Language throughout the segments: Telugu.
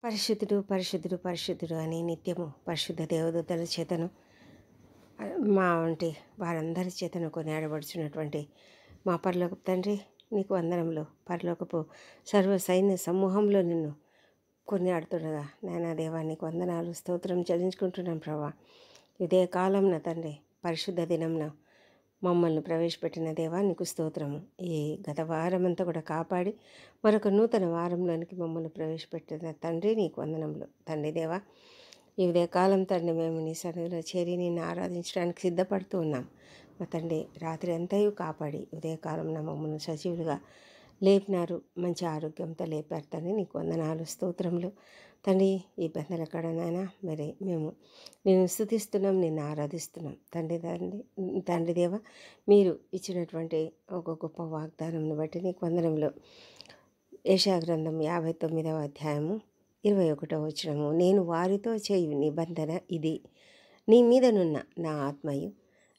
పరిశుద్ధుడు పరిశుద్ధుడు పరిశుద్ధుడు అని నిత్యము పరిశుద్ధ దేవదూతల చేతను మా వంటి వారందరి చేతను కొనియాడబడుచున్నటువంటి మా పరలోకపు తండ్రి, నీకు వందనములు. పరలోకపు సర్వ సైన్య సమూహంలో నిన్ను కొనియాడుతుండగా నాయనా దేవా, నీకు వందనాలు, స్తోత్రం చెల్లించుకుంటున్నాం ప్రభా. ఇదే కాలంన తండ్రి, పరిశుద్ధ దినంన మమ్మల్ని ప్రవేశపెట్టిన దేవా, నీకు స్తోత్రము. ఈ గత వారమంతా కూడా కాపాడి మరొక నూతన వారంలోనికి మమ్మల్ని ప్రవేశపెట్టిన తండ్రి, నీకు వందనములు. తండ్రి దేవా, ఈ ఉదయకాలం తండ్రి మేము నీ సన్నిధిలో చేరి నిన్ను ఆరాధించడానికి సిద్ధపడుతూ ఉన్నాం. మా తండ్రి, రాత్రి అంతయు కాపాడి ఉదయకాలం మమ్మల్ని సజీవులుగా లేపినారు, మంచి ఆరోగ్యంతో లేపారు తండ్రి, నీకు వందనాలు, స్తోత్రములు. తండ్రి, ఈ పెద్దల కడనైనా మరి మేము నేను స్తుతిస్తున్నాం, నిన్ను ఆరాధిస్తున్నాం తండ్రి దేవ, మీరు ఇచ్చినటువంటి ఒక గొప్ప వాగ్దానంను బట్టి నీకు వందనములు. యెషయా గ్రంథం 59వ అధ్యాయము 21వ వచనము, నేను వారితో చేయు నిబంధన ఇది, నీ మీదనున్న నా ఆత్మయు,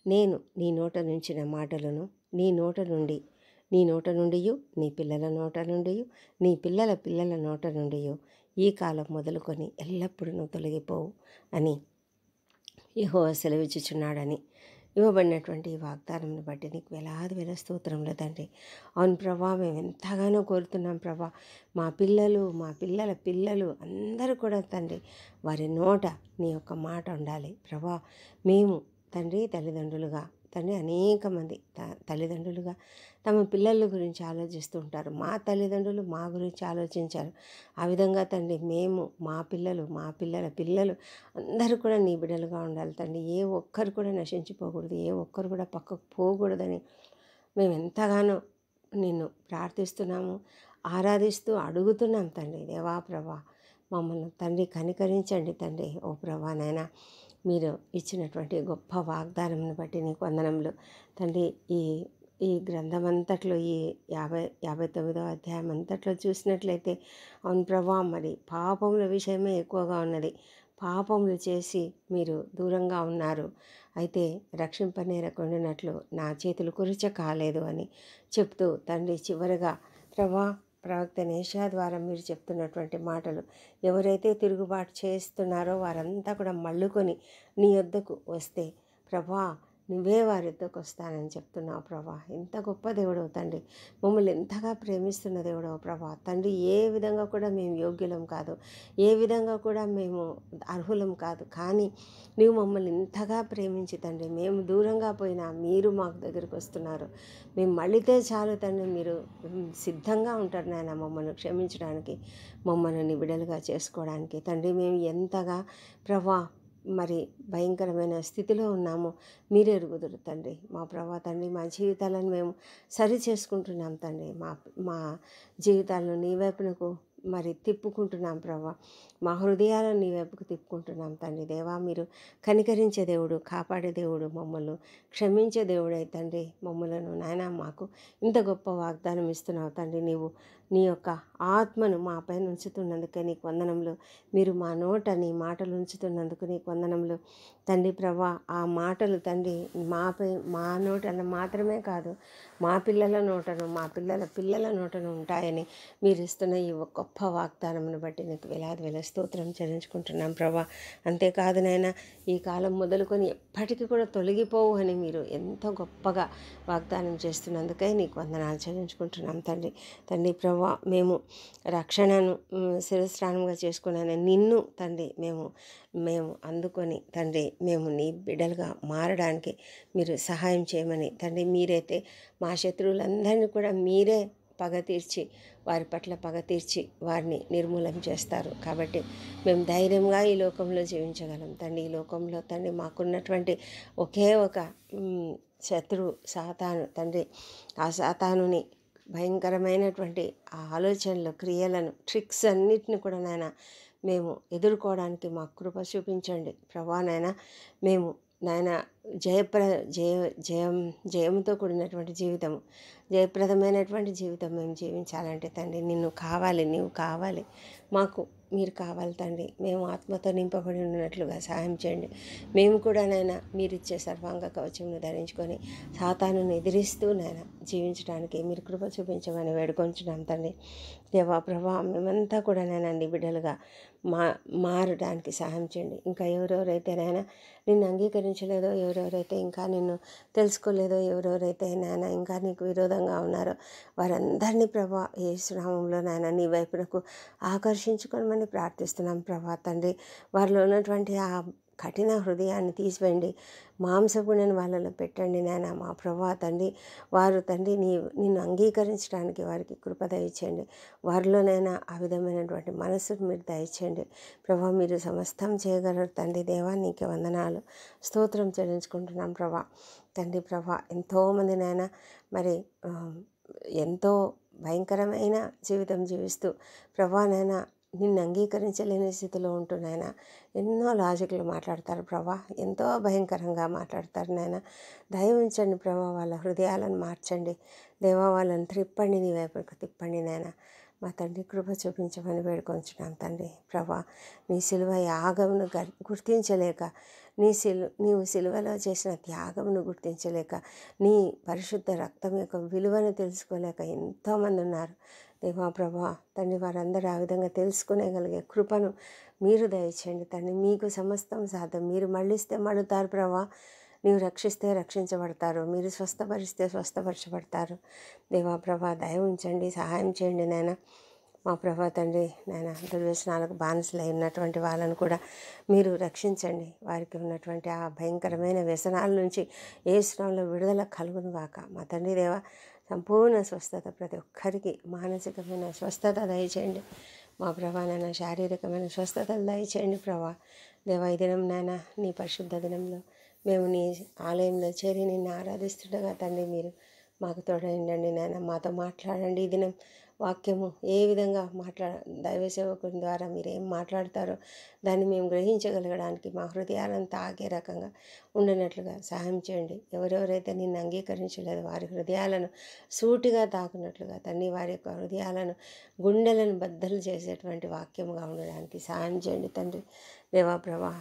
నేను నీ నోట నుంచిన మాటలను నీ నోట నుండియు నీ పిల్లల నోట నుండియు నీ పిల్లల పిల్లల నోట నుండియు ఈ కాలం మొదలుకొని ఎల్లప్పుడూ తొలగిపోవు అని యెహోవా సెలవిచ్చుచున్నాడని ఇవ్వబడినటువంటి ఈ వాగ్దానంను బట్టి నీకు వేల స్తోత్రములు తండ్రి. అవును ప్రభా, మేము ఎంతగానో కోరుతున్నాం ప్రభా, మా పిల్లలు మా పిల్లల పిల్లలు అందరూ కూడా తండ్రి, వారి నోట నీ యొక్క మాట ఉండాలి ప్రభా. మేము తండ్రి తల్లిదండ్రులుగా తండ్రి, అనేక మంది తల్లిదండ్రులుగా తమ పిల్లల గురించి ఆలోచిస్తూ ఉంటారు. మా తల్లిదండ్రులు మా గురించి ఆలోచించారు. ఆ విధంగా తండ్రి, మేము మా పిల్లలు మా పిల్లల పిల్లలు అందరూ కూడా నీ బిడ్డలుగా ఉండాలి తండ్రి. ఏ ఒక్కరు కూడా నశించిపోకూడదు, ఏ ఒక్కరు కూడా పక్కకు పోకూడదని మేము ఎంతగానో నిన్ను ప్రార్థిస్తున్నాము, ఆరాధిస్తూ అడుగుతున్నాం తండ్రి. దేవా ప్రభా, మమ్మల్ని తండ్రి కనికరించండి తండ్రి. ఓ ప్రభా నాయనా, మీరు ఇచ్చినటువంటి గొప్ప వాగ్దానంను బట్టి నీకు వందనములు తండ్రి. ఈ గ్రంథం అంతట్లో, ఈ 59వ అధ్యాయం అంతట్లో చూసినట్లయితే అవును ప్రభా, మరి పాపముల విషయమే ఎక్కువగా ఉన్నది. పాపములు చేసి మీరు దూరంగా ఉన్నారు, అయితే రక్షింపనేరకుండినట్లు నా చేతులు కురిచ కాలేదు అని చెప్తూ తండ్రి, చివరిగా ప్రభా ప్రవక్త యెషయా ద్వారా మీరు చెప్తున్నటువంటి మాటలు, ఎవరైతే తిరుగుబాటు చేస్తున్నారో వారంతా కూడా మళ్ళుకొని నీ యొద్దకు వస్తే ప్రభా, నువ్వే వారి యొద్దకు వస్తానని చెప్తున్నావు ప్రభా. ఎంత గొప్ప దేవుడవు తండ్రి, మమ్మల్ని ఎంతగా ప్రేమిస్తున్న దేవుడవు ప్రభా. తండ్రి, ఏ విధంగా కూడా మేము యోగ్యులం కాదు, ఏ విధంగా కూడా మేము అర్హులం కాదు, కానీ నీవు మమ్మల్ని ఇంతగా ప్రేమించి తండ్రి, మేము దూరంగా పోయినా మీరు మాకు దగ్గరికి వస్తున్నారు. మేము మళ్ళీతే చాలు తండ్రి, మీరు సిద్ధంగా ఉంటారు నాయన మమ్మల్ని క్షమించడానికి, మమ్మల్ని నిబిడలుగా చేసుకోవడానికి. తండ్రి, మేము ఎంతగా ప్రభా మరి భయంకరమైన స్థితిలో ఉన్నాము మీరే ఎరుగుదురు తండ్రి. మా ప్రభా తండ్రి, మా జీవితాలను మేము సరి చేసుకుంటున్నాం తండ్రి. మా జీవితాలను నీ వైపునకు మరి తిప్పుకుంటున్నాం ప్రభా. మా హృదయాలను నీ వైపుకు తిప్పుకుంటున్నాం తండ్రి. దేవా, మీరు కనికరించే దేవుడు, కాపాడే దేవుడు, మమ్మల్ని క్షమించే దేవుడై తండ్రి, మమ్మలను నాయన మాకు ఇంత గొప్ప వాగ్దానం ఇస్తున్నావు తండ్రి. నీవు నీ యొక్క ఆత్మను మాపై ఉంచుతున్నందుకే నీకు వందనములు. మీరు మా నోట నీ మాటలు ఉంచుతున్నందుకు నీకు వందనములు తండ్రి. ప్రభా, ఆ మాటలు తండ్రి మా నోటను మాత్రమే కాదు, మా పిల్లల నోటను మా పిల్లల పిల్లల నోటను ఉంటాయని మీరు ఇస్తున్న ఈ గొప్ప వాగ్దానమును బట్టి నీకు వేల స్తోత్రం చెల్లించుకుంటున్నాం ప్రభా. అంతేకాదు నాయనా, ఈ కాలం మొదలుకొని ఎప్పటికీ కూడా తొలగిపోవు అని మీరు ఎంతో గొప్పగా వాగ్దానం చేస్తున్నందుకే నీకు వందనాలు చెల్లించుకుంటున్నాం తండ్రి. తండ్రి ప్రభా, మేము రక్షణను శిరస్నానంగా చేసుకున్నాను నిన్ను తండ్రి, మేము అందుకొని తండ్రి, మేము నీ బిడ్డలుగా మారడానికి మీరు సహాయం చేయమని తండ్రి. మీరైతే మా శత్రువులందరినీ కూడా మీరే వారి పట్ల పగ తీర్చి వారిని నిర్మూలన చేస్తారు. కాబట్టి మేము ధైర్యంగా ఈ లోకంలో జీవించగలం తండ్రి. ఈ లోకంలో తండ్రి మాకున్నటువంటి ఒకే ఒక శత్రువు సాతాను తండ్రి. ఆ సాతానుని భయంకరమైనటువంటి ఆ ఆలోచనలు, క్రియలను, ట్రిక్స్ అన్నిటిని కూడా నాయన మేము ఎదుర్కోవడానికి మాకు కృప చూపించండి ప్రభా. నాయన, మేము నాయన జయంతో కూడినటువంటి జీవితము, జయప్రదమైనటువంటి జీవితం మేము జీవించాలంటే తండ్రి నీవు కావాలి, మాకు మీరు కావాలి తండ్రి. మేము ఆత్మతో నింపబడి ఉన్నట్లుగా సహాయం చేయండి. మేము కూడా నాయన మీరిచ్చే సర్వాంగ కవచమును ధరించుకొని సాతానుని ఎదిరిస్తూ నాయన జీవించడానికి మీరు కృప చూపించమని వేడుకొంచున్నాం తండ్రి. దేవా ప్రభా మేమంతా కూడా నీ బిడ్డలుగా మా మారడానికి సహాయం చేయండి. ఇంకా ఎవరెవరైతే నిన్ను అంగీకరించలేదో, ఎవరెవరైతే ఇంకా నిన్ను తెలుసుకోలేదో, ఎవరెవరైతే ఇంకా నీకు విరోధంగా ఉన్నారో వారందరినీ ప్రభా యేసు నామములో నీ వైపునకు ఆకర్షించుకోమని ప్రార్థిస్తున్నాం ప్రభా తండ్రి. వారిలో ఉన్నటువంటి ఆ కఠిన హృదయాన్ని తీసివేయండి, మాంసపుణ్యను వాళ్ళలో పెట్టండి మా ప్రభా తండ్రి. వారు తండ్రి నిన్ను అంగీకరించడానికి వారికి కృప దయచేయండి. వారిలోనైనా ఆ విధమైనటువంటి మనసును మీరు దయచేయండి ప్రభా. మీరు సమస్తం చేయగలరు తండ్రి. దేవా నీకే వందనాలు, స్తోత్రం చెల్లించుకుంటున్నాం ప్రభా తండ్రి. ప్రభా ఎంతోమంది మరి ఎంతో భయంకరమైన జీవితం జీవిస్తూ ప్రభా నిన్ను అంగీకరించలేని స్థితిలో ఉంటూ ఎన్నో లాజిక్లు మాట్లాడతారు ప్రభా, ఎంతో భయంకరంగా మాట్లాడతారు దయ ఉంచండి ప్రభా. వాళ్ళ హృదయాలను మార్చండి దేవా, వాళ్ళని త్రిప్పండి, నీ వైపుకు తిప్పండి మా తండ్రి. కృప చూపించమని వేడుకొంచున్నాం తండ్రి. ప్రభా నీ సిలువ యాగమును గుర్తించలేక, నీవు సిలువలో చేసిన త్యాగమును గుర్తించలేక, నీ పరిశుద్ధ రక్తం యొక్క విలువను తెలుసుకోలేక ఎంతోమంది ఉన్నారు దేవా ప్రభా తండ్రి. వారందరూ ఆ విధంగా తెలుసుకునేగలిగే కృపను మీరు దయచేయండి తండ్రి. మీకు సమస్తం సాధ్యం. మీరు మళ్ళిస్తే మళ్ళుతారు ప్రభా, నీవు రక్షిస్తే రక్షించబడతారు, మీరు స్వస్థపరిస్తే స్వస్థపరచబడతారు దేవా ప్రభా. దయ ఉంచండి, సహాయం చేయండి మా ప్రభా తండ్రి. దుర్వ్యసనాలకు బానిసలై ఉన్నటువంటి వాళ్ళను కూడా మీరు రక్షించండి. వారికి ఉన్నటువంటి ఆ భయంకరమైన వ్యసనాల నుంచి యేసు నామములో విడుదల కలుగును గాక మా తండ్రి. దేవా సంపూర్ణ స్వస్థత ప్రతి ఒక్కరికి, మానసికమైన స్వస్థత దయచేయండి మా ప్రభా. శారీరకమైన స్వస్థతలు దయచేయండి ప్రభా. దేవా ఈ దినం నీ పరిశుద్ధ దినంలో మేము నీ ఆలయంలో చేరి నిన్ను ఆరాధిస్తుండగా తండ్రి మీరు మాకు తోడైండండి మాతో మాట్లాడండి. ఈ దినం వాక్యము ఏ విధంగా దైవ సేవకుని ద్వారా మీరు ఏం మాట్లాడతారో దాన్ని మేము గ్రహించగలగడానికి మా హృదయాలంతా ఆగే రకంగా ఉండినట్లుగా సహాయం చేయండి. ఎవరెవరైతే నిన్ను అంగీకరించలేదో వారి హృదయాలను సూటిగా తాకున్నట్లుగా తండ్రి, వారి యొక్క హృదయాలను గుండెలను బద్దలు చేసేటువంటి వాక్యముగా ఉండడానికి సహాయం చేయండి తండ్రి. దేవా ప్రభా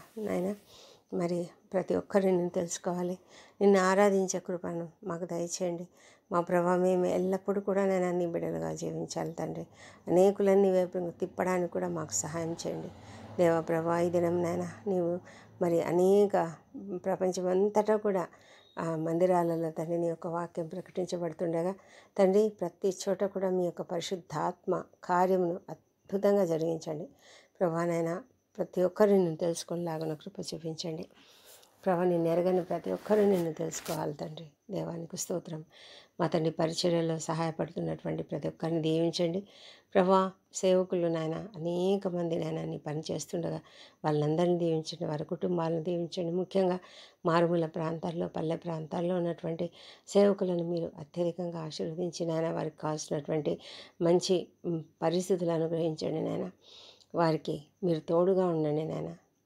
మరి ప్రతి ఒక్కరు నిన్ను తెలుసుకోవాలి, నిన్ను ఆరాధించే కృపను మాకు దయచేయండి మా ప్రభా. మేము ఎల్లప్పుడూ కూడా నీ బిడ్డలుగా జీవించాలి తండ్రి. అనేకులన్నీ వైపు తిప్పడానికి కూడా మాకు సహాయం చేయండి దేవా ప్రభా. ఈ దినం నీవు మరి అనేక ప్రపంచమంతటా కూడా మందిరాలలో తండ్రి నీ యొక్క వాక్యం ప్రకటించబడుతుండగా తండ్రి ప్రతి చోట కూడా మీ యొక్క పరిశుద్ధాత్మ కార్యమును అద్భుతంగా జరిగించండి ప్రభా. ప్రతి ఒక్కరు నిన్ను తెలుసుకునేలాగా కృప చూపించండి ప్రభా. నిన్ను ఎరగని ప్రతి ఒక్కరూ నిన్ను తెలుసుకోవాలి తండ్రి. దేవానికి స్తోత్రం మా తండ్రి. పరిచర్యలో సహాయపడుతున్నటువంటి ప్రతి ఒక్కరిని దీవించండి ప్రభా. సేవకులు అనేక మంది నీ పని చేస్తుండగా వాళ్ళందరినీ దీవించండి, వారి కుటుంబాలను దీవించండి. ముఖ్యంగా మారుమూల ప్రాంతాల్లో, పల్లె ప్రాంతాల్లో ఉన్నటువంటి సేవకులను మీరు అత్యధికంగా ఆశీర్వదించి వారికి కావాల్సినటువంటి మంచి పరిస్థితులు అనుగ్రహించండి వారికి మీరు తోడుగా ఉండండి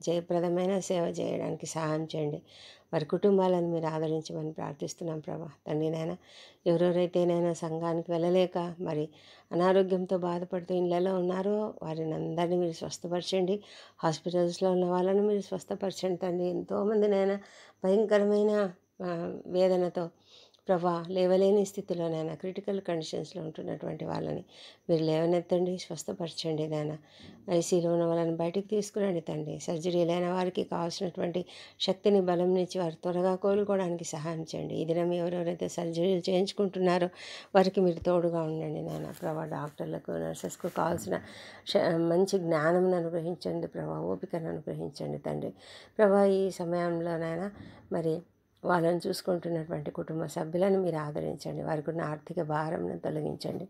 జయప్రదమైన సేవ చేయడానికి సహాయం చేయండి. వారి కుటుంబాలను మీరు ఆదరించమని ప్రార్థిస్తున్నాం ప్రభా తండ్రి. ఎవరెవరైతే సంఘానికి వెళ్ళలేక మరి అనారోగ్యంతో బాధపడుతూ ఇళ్ళలో ఉన్నారో వారిని అందరినీ మీరు స్వస్థపరచండి. హాస్పిటల్స్లో ఉన్న వాళ్ళని మీరు స్వస్థపరచండి తండ్రి. ఎంతోమంది భయంకరమైన వేదనతో ప్రభా లేవలేని స్థితిలో క్రిటికల్ కండిషన్స్లో ఉంటున్నటువంటి వాళ్ళని మీరు లేవనెత్తండి, స్వస్థపరచండి ఐసీలో ఉన్న వాళ్ళని బయటికి తీసుకురండి తండ్రి. సర్జరీ లేని వారికి కావాల్సినటువంటి శక్తిని, బలంనిచ్చి వారు త్వరగా కోలుకోవడానికి సహాయం చేయండి. ఈ దినం ఎవరెవరైతే సర్జరీలు చేయించుకుంటున్నారో వారికి మీరు తోడుగా ఉండండి ప్రభా. డాక్టర్లకు, నర్సెస్కు కావాల్సిన మంచి జ్ఞానం అనుగ్రహించండి ప్రభా, ఓపికను అనుగ్రహించండి తండ్రి. ప్రభా ఈ సమయంలో మరి వాళ్ళని చూసుకుంటున్నటువంటి కుటుంబ సభ్యులను మీరు ఆదరించండి, వారికి ఉన్న ఆర్థిక భారంను తొలగించండి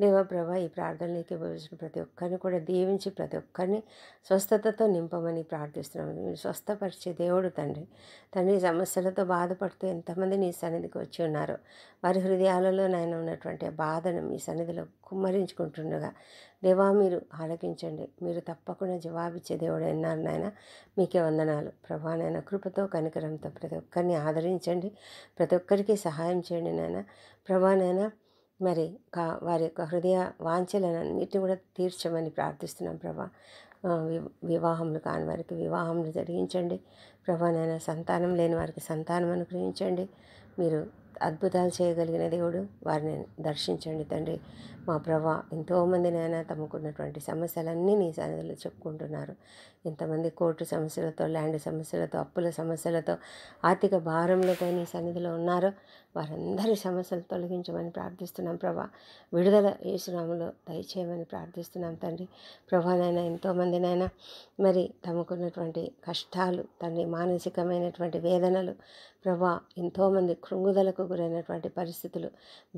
దేవా ప్రభా. ఈ ప్రార్థనలోకి వచ్చిన ప్రతి ఒక్కరిని కూడా దీవించి ప్రతి ఒక్కరిని స్వస్థతతో నింపమని ప్రార్థిస్తున్నాము. మీరు స్వస్థపరిచే దేవుడు తండ్రి. సమస్యలతో బాధపడుతూ ఎంతమంది నీ సన్నిధికి వచ్చి ఉన్నారో వారి హృదయాలలో ఉన్నటువంటి బాధను మీ సన్నిధిలో కుమ్మరించుకుంటుండగా దేవా మీరు ఆలకించండి. మీరు తప్పకుండా జవాబిచ్చే దేవుడు అన్నారు మీకే వందనాలు ప్రభా. కృపతో కనికరంతో ప్రతి ఒక్కరిని ఆదరించండి, ప్రతి ఒక్కరికి సహాయం చేయండి ప్రభా. మరి వారి యొక్క హృదయ వాంఛలన్నిటిని కూడా తీర్చమని ప్రార్థిస్తున్నాం ప్రభా. వివాహములు కాని వారికి వివాహములు జరిగించండి ప్రభా. సంతానం లేని వారికి సంతానం అనుగ్రహించండి. మీరు అద్భుతాలు చేయగలిగిన దేవుడు, వారిని దర్శించండి తండ్రి. మా ప్రభా, ఎంతోమంది నాయన తమకున్నటువంటి సమస్యలన్నీ నీ సన్నిధిలో చెప్పుకుంటున్నారు. ఎంతమంది కోర్టు సమస్యలతో, ల్యాండ్ సమస్యలతో, అప్పుల సమస్యలతో, ఆర్థిక భారములతో నీ సన్నిధిలో ఉన్నారో వారందరి సమస్యలు తొలగించమని ప్రార్థిస్తున్నాం ప్రభా. విడుదల యేసునామములో దయచేయమని ప్రార్థిస్తున్నాం తండ్రి. ప్రభా నాయన, ఎంతోమంది నాయన మరి తమకున్నటువంటి కష్టాలు తండ్రి, మానసికమైనటువంటి వేదనలు ప్రభా, ఎంతోమంది కృంగుదలకు గురైనటువంటి పరిస్థితులు,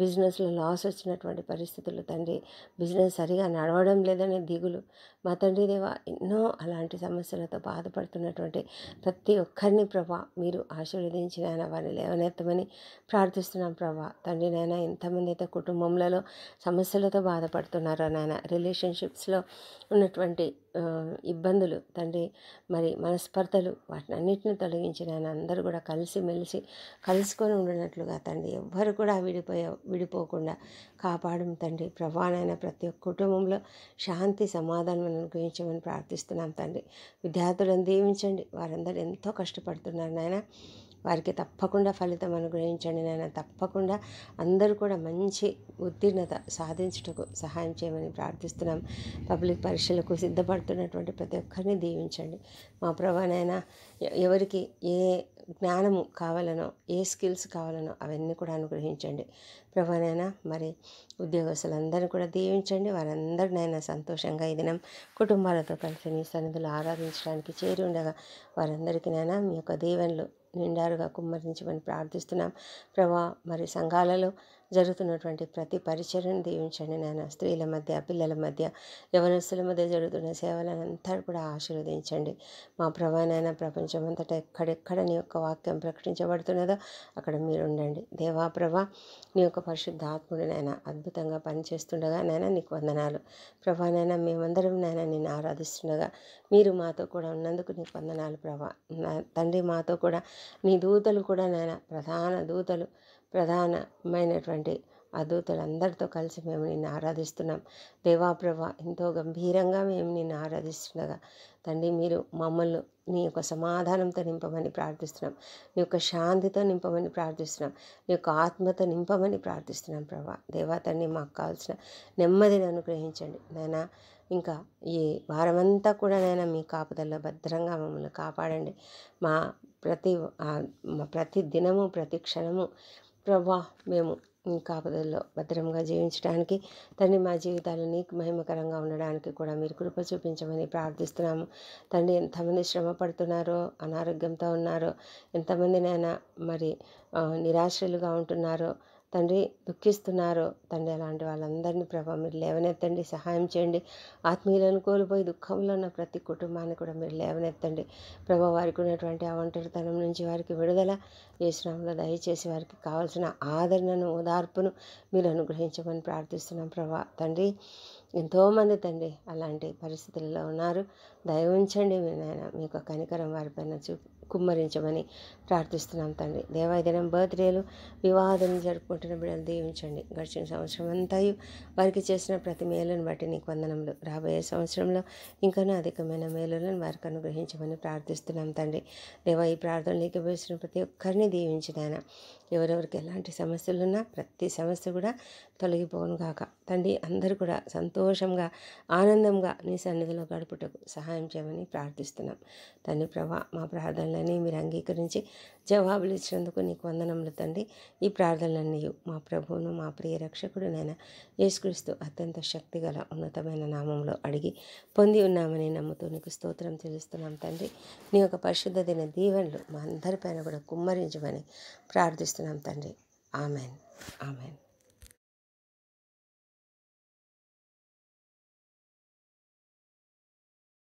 బిజినెస్లో లాస్ వచ్చినటువంటి పరిస్థితులు తండ్రి, బిజినెస్ సరిగా నడవడం లేదనే దిగులు, మా తండ్రి దేవా, ఎన్నో అలాంటి సమస్యలతో బాధపడుతున్నటువంటి ప్రతి ఒక్కరిని ప్రభా మీరు ఆశీర్వదించిన ఆయన వారిని లేవనెత్తమని ప్రార్థిస్తున్నాం ప్రభా. తండ్రి నాయన, ఎంతమంది అయితే కుటుంబంలో సమస్యలతో బాధపడుతున్నారో నాయన, రిలేషన్షిప్స్లో ఉన్నటువంటి ఇబ్బందులు తండ్రి, మరి మనస్పర్ధలు, వాటిని అన్నింటినీ తొలగించిన ఆయన అందరూ కూడా కలిసిమెలిసి కలుసుకొని ఉండనట్లుగా తండ్రి, ఎవ్వరు కూడా విడిపోకుండా కాపాడము తండ్రి. ప్రభానైనా ప్రతి ఒక్క కుటుంబంలో శాంతి సమాధానం అనుగ్రహించమని ప్రార్థిస్తున్నాం తండ్రి. విద్యార్థులను దీవించండి, వారందరూ ఎంతో కష్టపడుతున్నారు నాయన, వారికి తప్పకుండా ఫలితం అనుగ్రహించండి నాయన. తప్పకుండా అందరూ కూడా మంచి ఉత్తీర్ణత సాధించుటకు సహాయం చేయమని ప్రార్థిస్తున్నాం. పబ్లిక్ పరీక్షలకు సిద్ధపడుతున్నటువంటి ప్రతి ఒక్కరిని దీవించండి మా ప్రభానైనా. ఎవరికి ఏ జ్ఞానము కావాలనో, ఏ స్కిల్స్ కావాలనో అవన్నీ కూడా అనుగ్రహించండి ప్రభానైనా. మరి ఉద్యోగస్తులందరినీ కూడా దీవించండి. వారందరినైనా సంతోషంగా ఈ దినం కుటుంబాలతో కలిసి నీ సన్నిధిలో ఆరాధించడానికి చేరి ఉండగా వారందరికీ నైనా మీ యొక్క దీవెనలు నిండారుగా కుమ్మరించమని ప్రార్థిస్తున్నాం ప్రభా. మరి సంఘాలలో జరుగుతున్నటువంటి ప్రతి పరిచర్యను దీవించండి నాయన. స్త్రీల మధ్య, పిల్లల మధ్య, యవనస్తుల మధ్య జరుగుతున్న సేవలను అంతా కూడా ఆశీర్వదించండి మా ప్రభానైనా. ప్రపంచమంతటా ఎక్కడెక్కడ నీ యొక్క వాక్యం ప్రకటించబడుతున్నదో అక్కడ మీరు ఉండండి దేవా. ప్రభా, నీ యొక్క పరిశుద్ధ ఆత్ముడినైనా అద్భుతంగా పనిచేస్తుండగా నైనా నీకు వందనాలు ప్రభానైనా. మేమందరం నైనా నిన్ను ఆరాధిస్తుండగా మీరు మాతో కూడా ఉన్నందుకు నీకు వందనాలు ప్రభా. తండ్రి, మాతో కూడా నీ దూతలు కూడా నైనా, ప్రధానమైనటువంటి ఆ దూతలందరితో కలిసి మేము నిన్ను ఆరాధిస్తున్నాం దేవాప్రభ. ఎంతో గంభీరంగా మేము నిన్ను ఆరాధిస్తుండగా తండ్రి, మీరు మమ్మల్ని నీ యొక్క సమాధానంతో నింపమని ప్రార్థిస్తున్నాం, నీ యొక్క శాంతితో నింపమని ప్రార్థిస్తున్నాం, నీ యొక్క ఆత్మతో నింపమని ప్రార్థిస్తున్నాం ప్రభా. దేవా తండ్రి, మాకు కావాల్సిన నెమ్మదిని అనుగ్రహించండి నాయనా. ఇంకా ఈ వారమంతా కూడా నైనా మీ కాపుదల్లో భద్రంగా మమ్మల్ని కాపాడండి. మా ప్రతి దినము, ప్రతి క్షణము ప్రభా, మేము మీ కాపుదల్లో భద్రంగా జీవించడానికి తండ్రి, మా జీవితాలు నీకు మహిమకరంగా ఉండడానికి కూడా మీరు కృప చూపించమని ప్రార్థిస్తున్నాము తండ్రి. ఎంతమంది శ్రమ పడుతున్నారో, అనారోగ్యంతో ఉన్నారో, ఎంతమందినైనా మరి నిరాశ్రయులుగా ఉంటున్నారో తండ్రి, దుఃఖిస్తున్నారో తండ్రి, అలాంటి వాళ్ళందరినీ ప్రభా మీరు లేవనెత్తండి, సహాయం చేయండి. ఆత్మీయులను కోల్పోయి దుఃఖంలో ఉన్న ప్రతి కుటుంబాన్ని కూడా మీరు లేవనెత్తండి ప్రభా. వారికి ఉన్నటువంటి ఆ ఒంటరితనం నుంచి వారికి విడుదల యేసునామములో దయచేసి వారికి కావాల్సిన ఆదరణను, ఓదార్పును మీరు అనుగ్రహించమని ప్రార్థిస్తున్నాం ప్రభా. తండ్రి, ఎంతోమంది తండ్రి అలాంటి పరిస్థితుల్లో ఉన్నారు. దయ ఉంచండి మీరు నాయన. మీ యొక్క కనికరం వారిపైన కుమ్మరించమని ప్రార్థిస్తున్నాం తండ్రి. దేవాదినం బర్త్డేలు, వివాహాలను జరుపుకుంటున్న బిడ్డలు దీవించండి. గడిచిన సంవత్సరం అంతాయు వారికి చేసిన ప్రతి మేలును బట్టి నీకు వందనములు. రాబోయే సంవత్సరంలో ఇంకనూ అధికమైన మేలులను వారికి అనుగ్రహించమని ప్రార్థిస్తున్నాం తండ్రి. దేవా, ఈ ప్రార్థనలు ఏకీభవిస్తున్న ప్రతి ఒక్కరిని దీవించినాయన. ఎవరెవరికి ఎలాంటి సమస్యలు ఉన్నా ప్రతి సమస్య కూడా తొలగిపోను గాక తండ్రి. అందరూ కూడా సంతోషంగా, ఆనందంగా నీ సన్నిధిలో గడుపుటకు సహాయం చేయమని ప్రార్థిస్తున్నాం తండ్రి. ప్రభా, మా ప్రార్థనలన్నీ మీరు అంగీకరించి జవాబులు ఇచ్చినందుకు నీకు వందనములు తండ్రి. ఈ ప్రార్థనలన్నీ మా ప్రభువును, మా ప్రియ రక్షకుడునైనా యేసుక్రీస్తు అత్యంత శక్తిగల ఉన్నతమైన నామంలో అడిగి పొంది ఉన్నామని నమ్ముతూ నీకు స్తోత్రం చెల్లిస్తున్నాం తండ్రి. నీ యొక్క పరిశుద్ధ దిన దీవెనలు మా అందరిపైన కూడా కుమ్మరించమని ప్రార్థిస్తున్నాం తండ్రి. Amen, amen.